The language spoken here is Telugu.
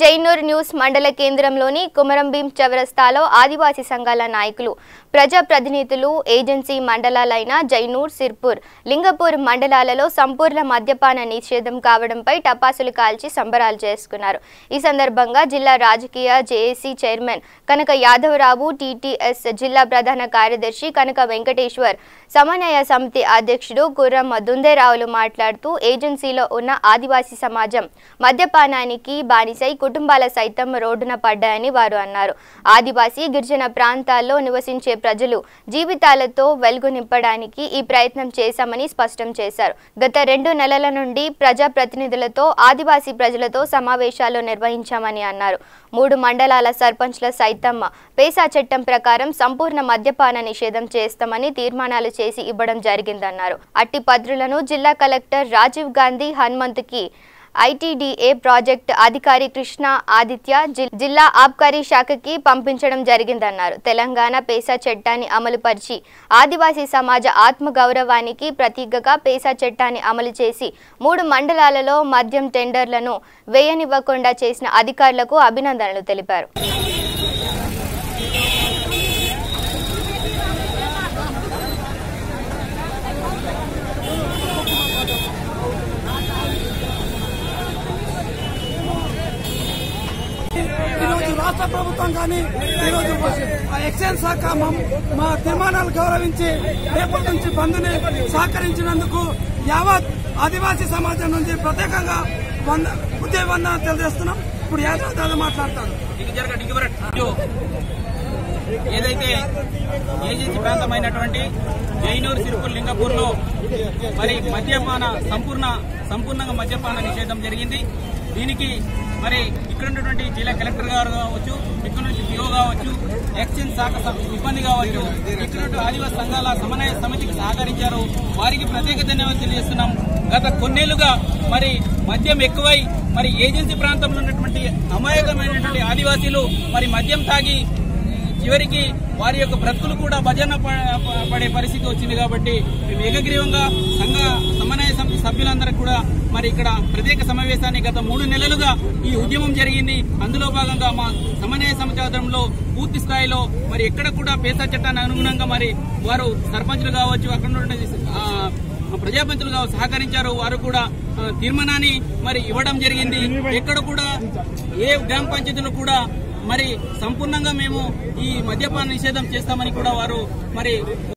జైనూర్ న్యూస్ మండల కేంద్రంలోని కుమరంభీం చౌరస్తాలో ఆదివాసీ సంఘాల నాయకులు ప్రజా ప్రతినిధులు ఏజెన్సీ మండలాలైన జైనూర్ సిర్పూర్ లింగపూర్ మండలాలలో సంపూర్ణ మద్యపాన నిషేధం కావడంపై టపాసులు కాల్చి సంబరాలు చేసుకున్నారు। ఈ సందర్భంగా జిల్లా రాజకీయ జేఏసీ చైర్మన్ కనక యాదవరావు టీటీఎస్ జిల్లా ప్రధాన కార్యదర్శి కనక వెంకటేశ్వర్ సమన్వయ సమితి అధ్యక్షుడు గుర్రం దుందేరావులు మాట్లాడుతూ ఏజెన్సీలో ఉన్న ఆదివాసీ సమాజం మద్యపానానికి బానిసై కుటుంబాల సైతం రోడ్డున పడ్డాయని వారు అన్నారు। ఆదివాసీ గిరిజన ప్రాంతాల్లో నివసించే ప్రజలు జీవితాలతో వెలుగు నింపడానికి ఈ ప్రయత్నం చేశామని స్పష్టం చేశారు। గత 2 నెలల నుండి ప్రజా ప్రతినిధులతో ఆదివాసీ ప్రజలతో సమావేశాలు నిర్వహించామని అన్నారు। 3 మండలాల సర్పంచ్ల సైతం పేసా చట్టం ప్రకారం సంపూర్ణ మద్యపాన నిషేధం చేస్తామని తీర్మానాలు చేసి ఇవ్వడం జరిగిందన్నారు। అట్టి పత్రులను జిల్లా కలెక్టర్ రాజీవ్ గాంధీ హనుమంతుకి ఐటీడీఏ ప్రాజెక్ట్ అధికారి కృష్ణ ఆదిత్య జిల్లా ఆబ్కారీ శాఖకి పంపించడం జరిగిందన్నారు। తెలంగాణ పేసా చట్టాన్ని అమలుపరిచి ఆదివాసీ సమాజ ఆత్మగౌరవానికి ప్రతీకగా పేసా చట్టాన్ని అమలు చేసి 3 మండలాలలో మద్యం టెండర్లను వేయనివ్వకుండా చేసిన అధికారులకు అభినందనలు తెలిపారు। రాష్ట్ర ప్రభుత్వం కానీ ఈరోజు ఎక్సైజ్ శాఖ మా తీర్మానాలు గౌరవించి రేపటి నుంచి బంద్ని సహకరించినందుకు యావత్ ఆదివాసీ సమాజం నుంచి ప్రత్యేకంగా ఉద్యమం తెలియజేస్తున్నాం। ఇప్పుడు యాదవ్ మాట్లాడతాడు। ఏదైతే ఏజెన్సీ ప్రాంతమైనటువంటి జైనూర్ సిర్పూర్ లింగపూర్ లో మరి మద్యపాన సంపూర్ణంగా మద్యపాన నిషేధం జరిగింది। దీనికి మరి ఇక్కడ ఉన్నటువంటి జిల్లా కలెక్టర్ గారు కావచ్చు, ఇక్కడ నుంచి పిఓ కావచ్చు, ఎక్సైజ్ శాఖ సిబ్బంది కావచ్చు, ఇక్కడ ఆదివాసీ సంఘాల సమన్వయ సమితికి సహకరించారు। వారికి ప్రత్యేక ధన్యవాదాలు తెలియజేస్తున్నాం। గత కొన్నేళ్లుగా మరి మద్యం ఎక్కువై మరి ఏజెన్సీ ప్రాంతంలో ఉన్నటువంటి అమాయకమైనటువంటి ఆదివాసీలు మరి మద్యం తాగి చివరికి వారి యొక్క బ్రతుకులు కూడా భజన పడే పరిస్థితి వచ్చింది। కాబట్టి మేము ఏకగ్రీవంగా సంఘ సమన్వయ సమితి సభ్యులందరూ కూడా మరి ఇక్కడ ప్రత్యేక సమావేశాన్ని గత 3 నెలలుగా ఈ ఉద్యమం జరిగింది। అందులో భాగంగా మా సమన్వయ సమితి ఆధ్వర్యంలో పూర్తి స్థాయిలో మరి ఎక్కడ కూడా పేసా చట్టాన్ని అనుగుణంగా మరి వారు సర్పంచులు కావచ్చు, అక్కడ ఉన్న ప్రజాపంచులుగా సహకరించారు। వారు కూడా తీర్మానాన్ని మరి ఇవ్వడం జరిగింది। ఎక్కడ కూడా ఏ గ్రామ పంచాయతీలో కూడా మరి సంపూర్ణంగా మేము ఈ మద్యపాన నిషేధం చేస్తామని కూడా వారు మరి